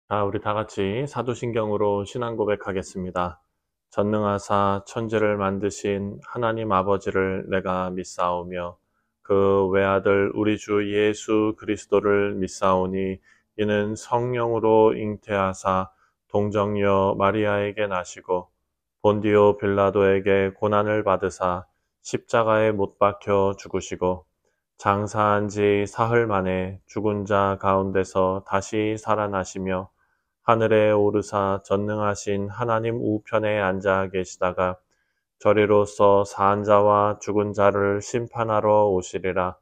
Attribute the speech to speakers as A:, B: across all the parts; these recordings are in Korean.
A: 우리 다 같이 사도신경으로 신앙 고백하겠습니다. 전능하사 천지를 만드신 하나님 아버지를 내가 믿사오며 그 외아들 우리 주 예수 그리스도를 믿사오니 이는 성령으로 잉태하사 동정녀 마리아에게 나시고 본디오 빌라도에게 고난을 받으사 십자가에 못 박혀 죽으시고 장사한 지 사흘 만에 죽은 자 가운데서 다시 살아나시며 하늘에 오르사 전능하신 하나님 우편에 앉아 계시다가 저리로서 산 자와 죽은 자를 심판하러 오시리라.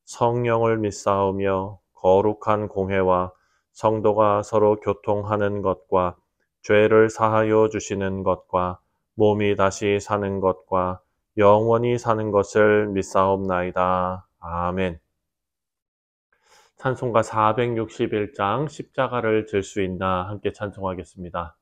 A: 성령을 믿사오며 거룩한 공회와 성도가 서로 교통하는 것과 죄를 사하여 주시는 것과 몸이 다시 사는 것과 영원히 사는 것을 믿사옵나이다. 아멘. 찬송가 461장 십자가를 질 수 있나 함께 찬송하겠습니다.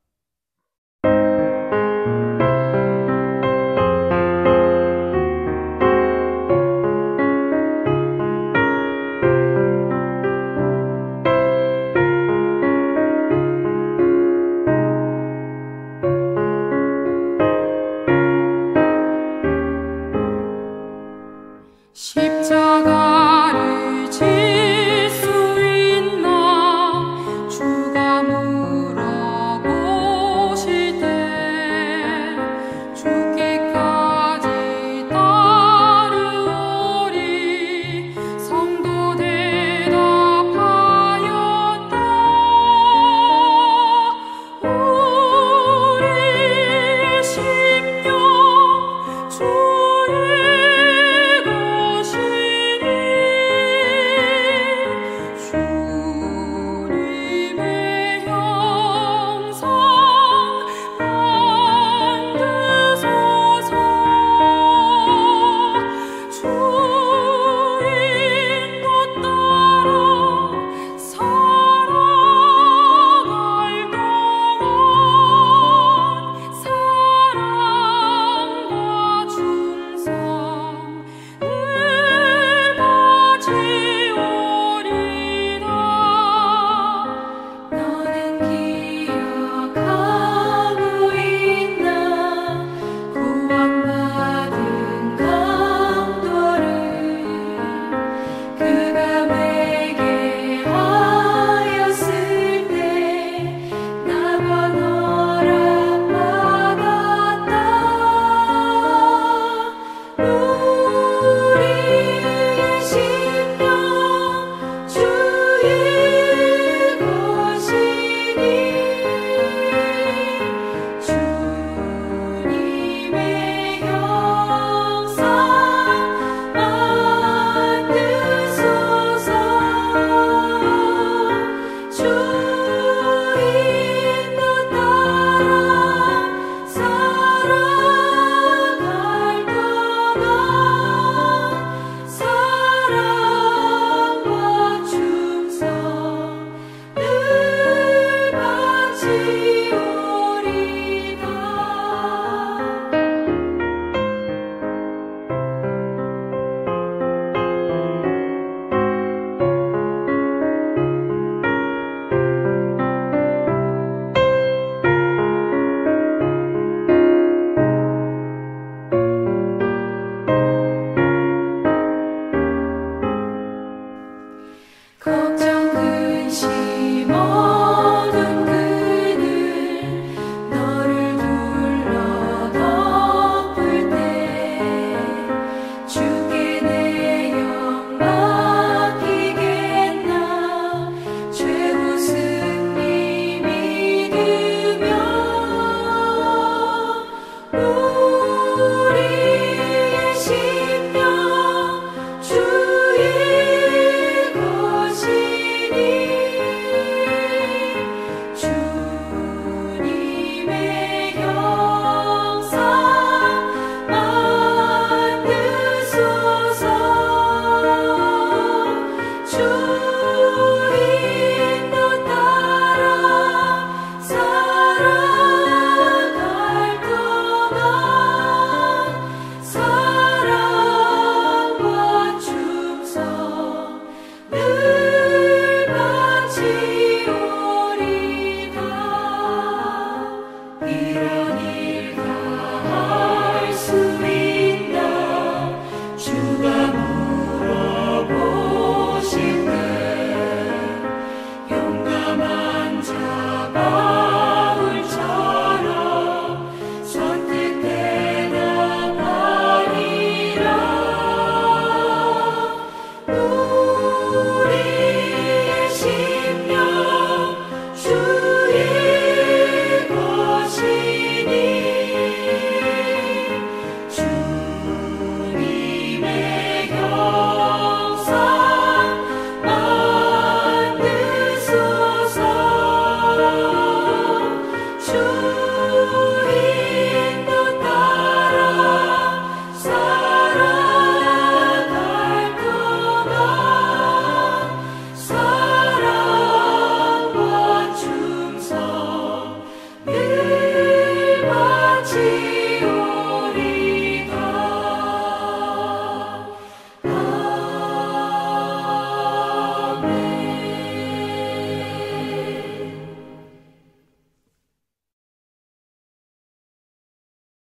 B: 십자가를 질 수 있나 주가 물어보시되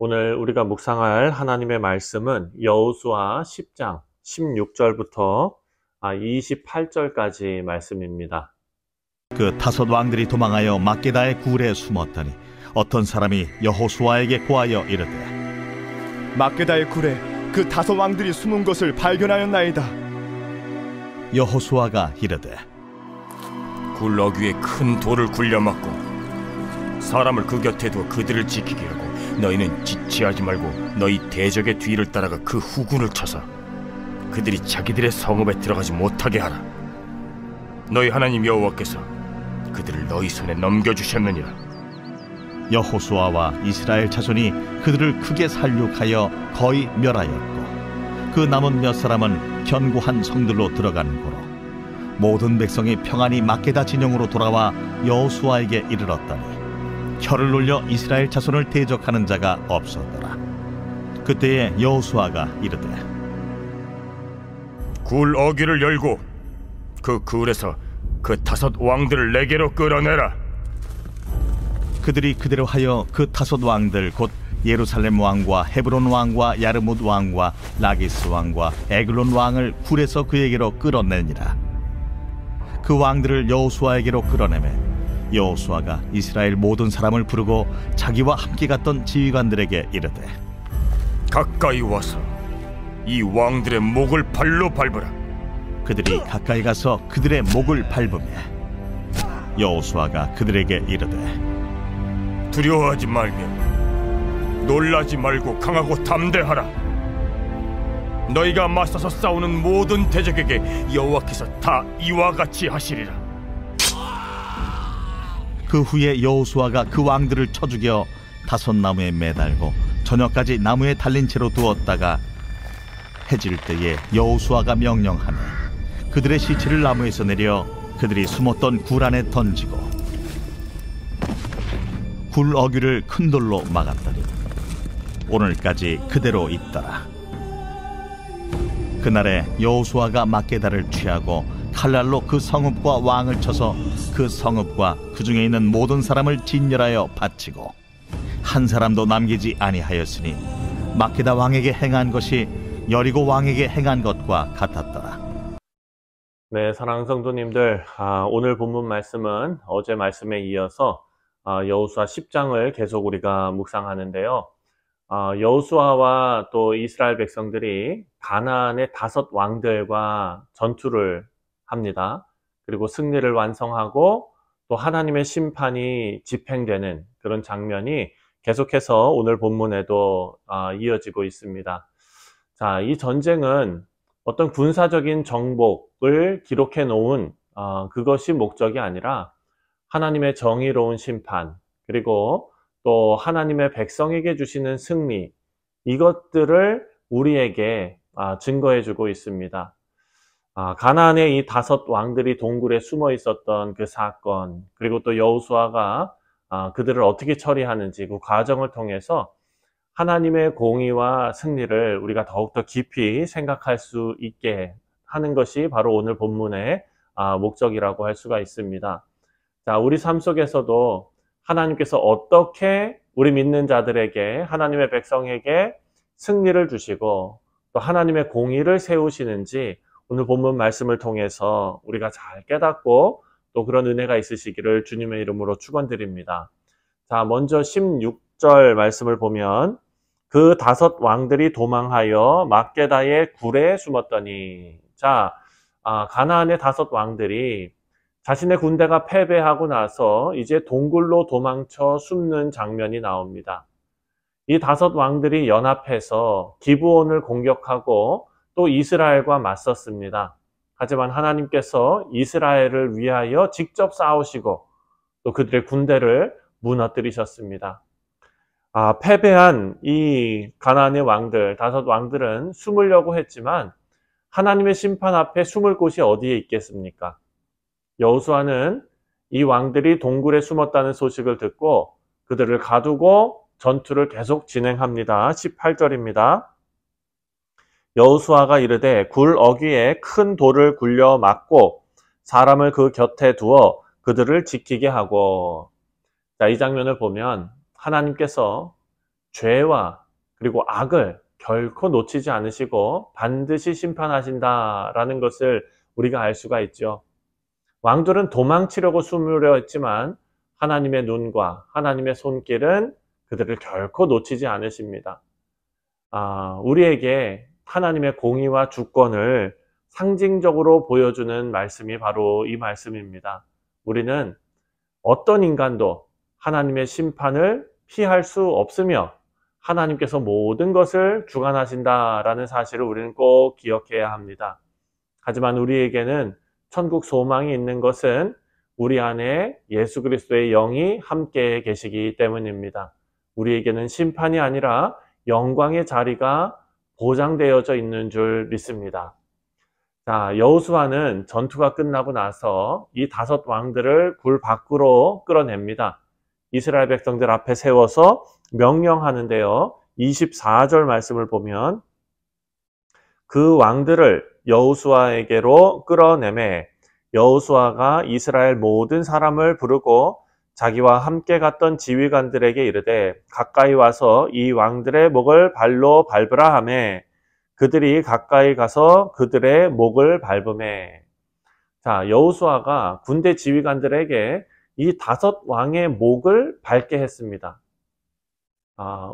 A: 오늘 우리가 묵상할 하나님의 말씀은 여호수아 10장 16절부터 28절까지 말씀입니다.
B: 그 다섯 왕들이 도망하여 막게다의 굴에 숨었더니 어떤 사람이 여호수아에게 고하여 이르되,
C: 막게다의 굴에 그 다섯 왕들이 숨은 것을 발견하였나이다.
B: 여호수아가 이르되,
D: 굴 어귀에 큰 돌을 굴려막고 사람을 그 곁에 두어 그들을 지키게 하고 너희는 지체하지 말고 너희 대적의 뒤를 따라가 그 후군을 쳐서 그들이 자기들의 성읍에 들어가지 못하게 하라. 너희 하나님 여호와께서 그들을 너희 손에 넘겨주셨느니라.
B: 여호수아와 이스라엘 자손이 그들을 크게 살육하여 거의 멸하였고 그 남은 몇 사람은 견고한 성들로 들어간 고로 모든 백성이 평안히 막게다 진영으로 돌아와 여호수아에게 이르렀더니 혀를 놀려 이스라엘 자손을 대적하는 자가 없었더라. 그때에 여호수아가 이르되,
D: 굴 어귀를 열고 그 굴에서 그 다섯 왕들을 내게로 끌어내라.
B: 그들이 그대로 하여 그 다섯 왕들 곧 예루살렘 왕과 헤브론 왕과 야르뭇 왕과 라기스 왕과 에글론 왕을 굴에서 그에게로 끌어내니라. 그 왕들을 여호수아에게로 끌어내매 여호수아가 이스라엘 모든 사람을 부르고 자기와 함께 갔던 지휘관들에게 이르되,
D: 가까이 와서 이 왕들의 목을 발로 밟으라.
B: 그들이 가까이 가서 그들의 목을 밟으며 여호수아가 그들에게 이르되,
D: 두려워하지 말며 놀라지 말고 강하고 담대하라. 너희가 맞서서 싸우는 모든 대적에게 여호와께서 다 이와 같이 하시리라.
B: 그 후에 여호수아가 그 왕들을 쳐 죽여 다섯 나무에 매달고 저녁까지 나무에 달린 채로 두었다가 해질 때에 여호수아가 명령하며 그들의 시체를 나무에서 내려 그들이 숨었던 굴 안에 던지고 굴 어귀를 큰 돌로 막았더니 오늘까지 그대로 있더라. 그날에 여호수아가 막게다를 취하고 칼날로 그 성읍과 왕을 쳐서 그 성읍과 그 중에 있는 모든 사람을 진멸하여 바치고 한 사람도 남기지 아니하였으니 막게다 왕에게 행한 것이 여리고 왕에게 행한 것과 같았더라.
A: 네, 사랑하는 성도님들, 오늘 본문 말씀은 어제 말씀에 이어서 여호수아 10장을 계속 우리가 묵상하는데요. 여호수아와 또 이스라엘 백성들이 가나안의 다섯 왕들과 전투를 합니다. 그리고 승리를 완성하고 또 하나님의 심판이 집행되는 그런 장면이 계속해서 오늘 본문에도 이어지고 있습니다. 자, 이 전쟁은 어떤 군사적인 정복을 기록해 놓은 그것이 목적이 아니라 하나님의 정의로운 심판, 그리고 또 하나님의 백성에게 주시는 승리, 이것들을 우리에게 증거해 주고 있습니다. 가나안의 이 다섯 왕들이 동굴에 숨어 있었던 그 사건, 그리고 또 여호수아가 그들을 어떻게 처리하는지 그 과정을 통해서 하나님의 공의와 승리를 우리가 더욱더 깊이 생각할 수 있게 하는 것이 바로 오늘 본문의 목적이라고 할 수가 있습니다. 자, 우리 삶 속에서도 하나님께서 어떻게 우리 믿는 자들에게, 하나님의 백성에게 승리를 주시고 또 하나님의 공의를 세우시는지 오늘 본문 말씀을 통해서 우리가 잘 깨닫고 또 그런 은혜가 있으시기를 주님의 이름으로 축원드립니다. 자, 먼저 16절 말씀을 보면 그 다섯 왕들이 도망하여 막게다의 굴에 숨었더니, 자, 가나안의 다섯 왕들이 자신의 군대가 패배하고 나서 이제 동굴로 도망쳐 숨는 장면이 나옵니다. 이 다섯 왕들이 연합해서 기브온을 공격하고 또 이스라엘과 맞섰습니다. 하지만 하나님께서 이스라엘을 위하여 직접 싸우시고 또 그들의 군대를 무너뜨리셨습니다. 패배한 이 가나안의 왕들, 다섯 왕들은 숨으려고 했지만 하나님의 심판 앞에 숨을 곳이 어디에 있겠습니까? 여호수아는 이 왕들이 동굴에 숨었다는 소식을 듣고 그들을 가두고 전투를 계속 진행합니다. 18절입니다. 여호수아가 이르되 굴 어귀에 큰 돌을 굴려 막고 사람을 그 곁에 두어 그들을 지키게 하고. 자, 이 장면을 보면 하나님께서 죄와 그리고 악을 결코 놓치지 않으시고 반드시 심판하신다라는 것을 우리가 알 수가 있죠. 왕들은 도망치려고 숨으려 했지만 하나님의 눈과 하나님의 손길은 그들을 결코 놓치지 않으십니다. 우리에게 하나님의 공의와 주권을 상징적으로 보여주는 말씀이 바로 이 말씀입니다. 우리는 어떤 인간도 하나님의 심판을 피할 수 없으며 하나님께서 모든 것을 주관하신다라는 사실을 우리는 꼭 기억해야 합니다. 하지만 우리에게는 천국 소망이 있는 것은 우리 안에 예수 그리스도의 영이 함께 계시기 때문입니다. 우리에게는 심판이 아니라 영광의 자리가 보장되어져 있는 줄 믿습니다. 자, 여호수아는 전투가 끝나고 나서 이 5 왕들을 굴 밖으로 끌어냅니다. 이스라엘 백성들 앞에 세워서 명령하는데요. 24절 말씀을 보면 그 왕들을 여호수아에게로 끌어내매 여호수아가 이스라엘 모든 사람을 부르고 자기와 함께 갔던 지휘관들에게 이르되 가까이 와서 이 왕들의 목을 발로 밟으라 하매 그들이 가까이 가서 그들의 목을 밟으매. 자, 여호수아가 군대 지휘관들에게 이 5 왕의 목을 밟게 했습니다.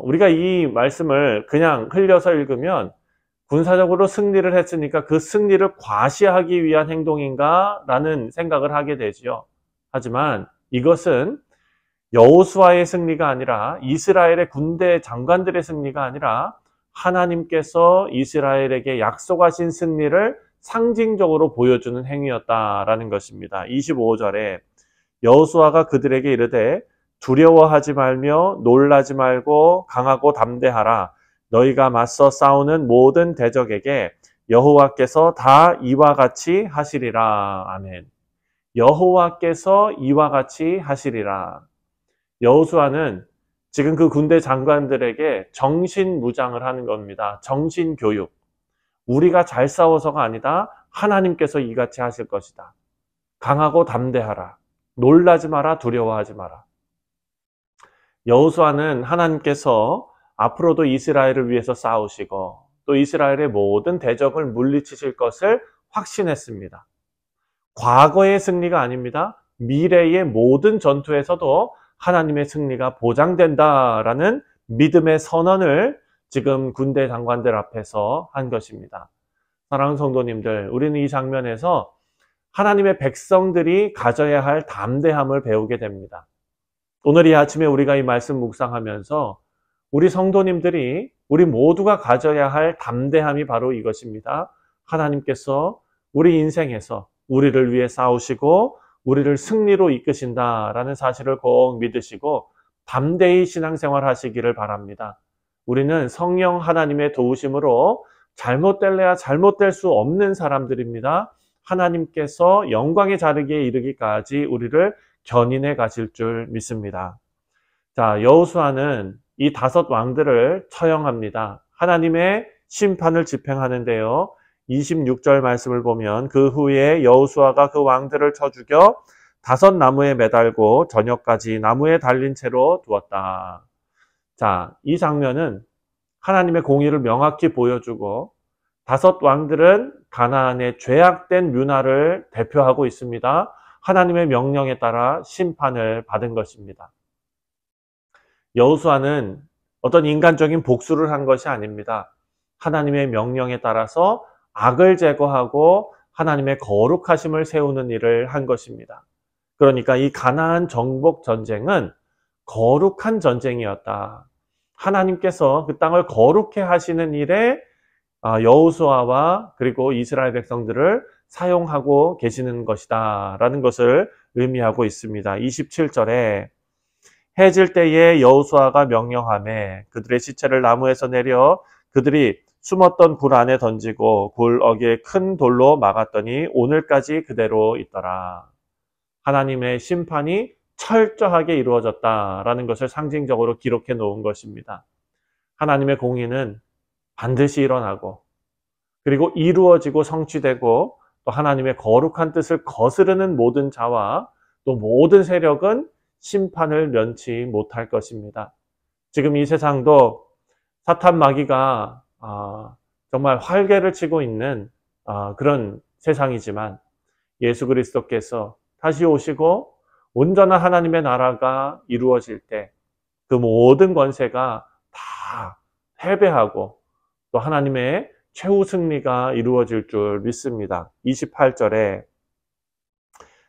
A: 우리가 이 말씀을 그냥 흘려서 읽으면 군사적으로 승리를 했으니까 그 승리를 과시하기 위한 행동인가? 라는 생각을 하게 되지요. 하지만 이것은 여호수아의 승리가 아니라 이스라엘의 군대 장관들의 승리가 아니라 하나님께서 이스라엘에게 약속하신 승리를 상징적으로 보여주는 행위였다라는 것입니다. 25절에 여호수아가 그들에게 이르되 두려워하지 말며 놀라지 말고 강하고 담대하라. 너희가 맞서 싸우는 모든 대적에게 여호와께서 다 이와 같이 하시리라. 아멘. 여호와께서 이와 같이 하시리라. 여호수아는 지금 그 군대 장관들에게 정신무장을 하는 겁니다. 정신교육. 우리가 잘 싸워서가 아니다. 하나님께서 이같이 하실 것이다. 강하고 담대하라. 놀라지 마라. 두려워하지 마라. 여호수아는 하나님께서 앞으로도 이스라엘을 위해서 싸우시고 또 이스라엘의 모든 대적을 물리치실 것을 확신했습니다. 과거의 승리가 아닙니다. 미래의 모든 전투에서도 하나님의 승리가 보장된다라는 믿음의 선언을 지금 군대 장관들 앞에서 한 것입니다. 사랑하는 성도님들, 우리는 이 장면에서 하나님의 백성들이 가져야 할 담대함을 배우게 됩니다. 오늘 이 아침에 우리가 이 말씀 묵상하면서 우리 성도님들이 우리 모두가 가져야 할 담대함이 바로 이것입니다. 하나님께서 우리 인생에서 우리를 위해 싸우시고 우리를 승리로 이끄신다라는 사실을 꼭 믿으시고 담대히 신앙생활 하시기를 바랍니다. 우리는 성령 하나님의 도우심으로 잘못될래야 잘못될 수 없는 사람들입니다. 하나님께서 영광의 자리에 이르기까지 우리를 견인해 가실 줄 믿습니다. 자, 여호수아는 이 5 왕들을 처형합니다. 하나님의 심판을 집행하는데요. 26절 말씀을 보면 그 후에 여호수아가 그 왕들을 쳐 죽여 5 나무에 매달고 저녁까지 나무에 달린 채로 두었다. 자, 이 장면은 하나님의 공의를 명확히 보여주고 5 왕들은 가나안의 죄악된 문화를 대표하고 있습니다. 하나님의 명령에 따라 심판을 받은 것입니다. 여호수아는 어떤 인간적인 복수를 한 것이 아닙니다. 하나님의 명령에 따라서 악을 제거하고 하나님의 거룩하심을 세우는 일을 한 것입니다. 그러니까 이 가나안 정복 전쟁은 거룩한 전쟁이었다. 하나님께서 그 땅을 거룩해 하시는 일에 여호수아와 그리고 이스라엘 백성들을 사용하고 계시는 것이다 라는 것을 의미하고 있습니다. 27절에 해질 때에 여호수아가 명령하매 그들의 시체를 나무에서 내려 그들이 숨었던 굴 안에 던지고 굴 어귀에 큰 돌로 막았더니 오늘까지 그대로 있더라. 하나님의 심판이 철저하게 이루어졌다라는 것을 상징적으로 기록해 놓은 것입니다. 하나님의 공의는 반드시 일어나고 그리고 이루어지고 성취되고 또 하나님의 거룩한 뜻을 거스르는 모든 자와 또 모든 세력은 심판을 면치 못할 것입니다. 지금 이 세상도 사탄 마귀가 정말 활개를 치고 있는 그런 세상이지만 예수 그리스도께서 다시 오시고 온전한 하나님의 나라가 이루어질 때 그 모든 권세가 다 패배하고 또 하나님의 최후 승리가 이루어질 줄 믿습니다. 28절에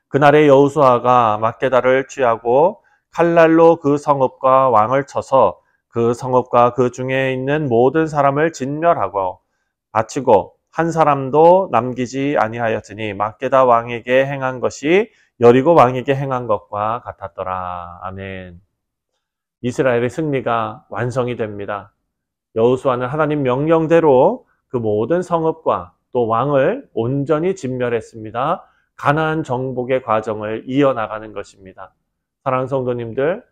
A: 그날에 여호수아가 막게다를 취하고 칼날로 그 성읍과 왕을 쳐서 그 성읍과 그 중에 있는 모든 사람을 진멸하고 바치고 한 사람도 남기지 아니하였으니 막게다 왕에게 행한 것이 여리고 왕에게 행한 것과 같았더라. 아멘. 이스라엘의 승리가 완성이 됩니다. 여호수아는 하나님 명령대로 그 모든 성읍과 또 왕을 온전히 진멸했습니다. 가나안 정복의 과정을 이어나가는 것입니다. 사랑하는 성도님들,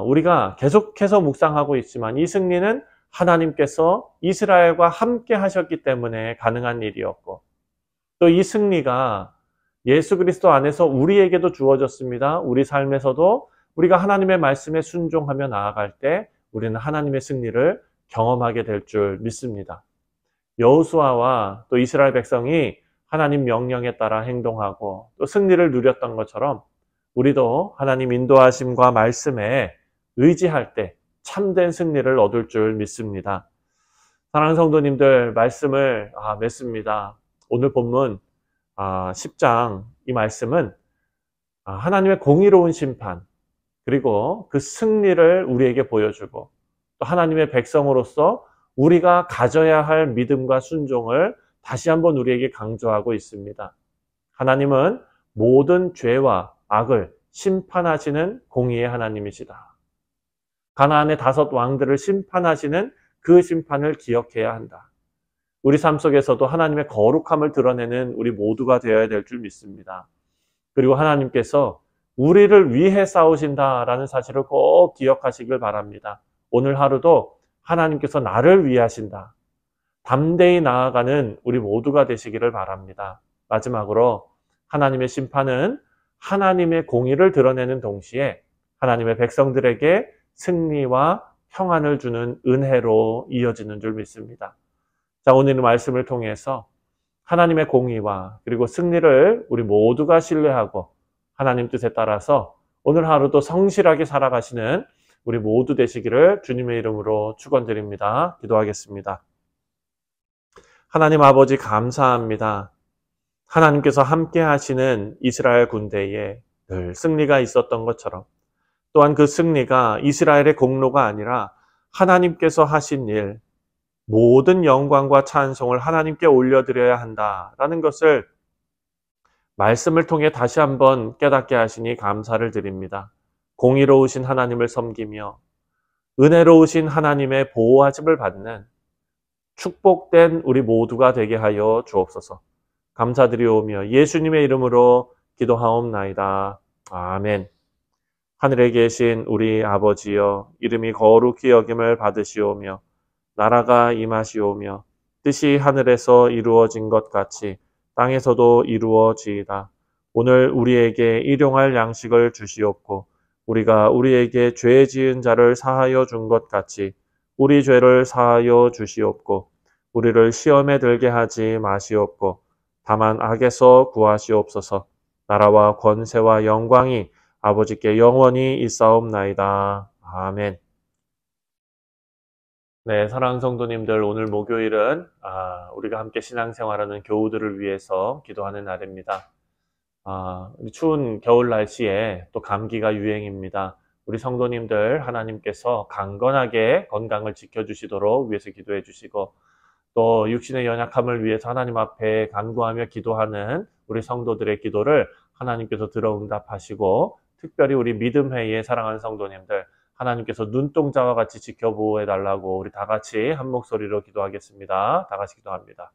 A: 우리가 계속해서 묵상하고 있지만 이 승리는 하나님께서 이스라엘과 함께 하셨기 때문에 가능한 일이었고 또 이 승리가 예수 그리스도 안에서 우리에게도 주어졌습니다. 우리 삶에서도 우리가 하나님의 말씀에 순종하며 나아갈 때 우리는 하나님의 승리를 경험하게 될 줄 믿습니다. 여호수아와 또 이스라엘 백성이 하나님 명령에 따라 행동하고 또 승리를 누렸던 것처럼 우리도 하나님 인도하심과 말씀에 의지할 때 참된 승리를 얻을 줄 믿습니다. 사랑하는 성도님들, 말씀을 맺습니다. 오늘 본문 10장 이 말씀은 하나님의 공의로운 심판 그리고 그 승리를 우리에게 보여주고 또 하나님의 백성으로서 우리가 가져야 할 믿음과 순종을 다시 한번 우리에게 강조하고 있습니다. 하나님은 모든 죄와 악을 심판하시는 공의의 하나님이시다. 가나안의 5 왕들을 심판하시는 그 심판을 기억해야 한다. 우리 삶 속에서도 하나님의 거룩함을 드러내는 우리 모두가 되어야 될 줄 믿습니다. 그리고 하나님께서 우리를 위해 싸우신다라는 사실을 꼭 기억하시길 바랍니다. 오늘 하루도 하나님께서 나를 위하신다. 담대히 나아가는 우리 모두가 되시기를 바랍니다. 마지막으로 하나님의 심판은 하나님의 공의를 드러내는 동시에 하나님의 백성들에게 승리와 평안을 주는 은혜로 이어지는 줄 믿습니다. 자, 오늘의 말씀을 통해서 하나님의 공의와 그리고 승리를 우리 모두가 신뢰하고 하나님 뜻에 따라서 오늘 하루도 성실하게 살아가시는 우리 모두 되시기를 주님의 이름으로 축원드립니다. 기도하겠습니다. 하나님 아버지 감사합니다. 하나님께서 함께 하시는 이스라엘 군대에 늘 승리가 있었던 것처럼 또한 그 승리가 이스라엘의 공로가 아니라 하나님께서 하신 일, 모든 영광과 찬송을 하나님께 올려드려야 한다라는 것을 말씀을 통해 다시 한번 깨닫게 하시니 감사를 드립니다. 공의로우신 하나님을 섬기며 은혜로우신 하나님의 보호하심을 받는 축복된 우리 모두가 되게 하여 주옵소서. 감사드리오며 예수님의 이름으로 기도하옵나이다. 아멘. 하늘에 계신 우리 아버지여, 이름이 거룩히 여김을 받으시오며 나라가 임하시오며 뜻이 하늘에서 이루어진 것 같이 땅에서도 이루어지이다. 오늘 우리에게 일용할 양식을 주시옵고 우리가 우리에게 죄 지은 자를 사하여 준 것 같이 우리 죄를 사하여 주시옵고 우리를 시험에 들게 하지 마시옵고 다만 악에서 구하시옵소서. 나라와 권세와 영광이 아버지께 영원히 있사옵나이다. 아멘. 네, 사랑하는 성도님들, 오늘 목요일은 우리가 함께 신앙생활하는 교우들을 위해서 기도하는 날입니다. 추운 겨울 날씨에 또 감기가 유행입니다. 우리 성도님들 하나님께서 강건하게 건강을 지켜주시도록 위해서 기도해 주시고 또 육신의 연약함을 위해서 하나님 앞에 간구하며 기도하는 우리 성도들의 기도를 하나님께서 들어 응답하시고 특별히 우리 믿음회의 사랑하는 성도님들 하나님께서 눈동자와 같이 지켜보해 달라고 우리 다 같이 한 목소리로 기도하겠습니다. 다 같이 기도합니다.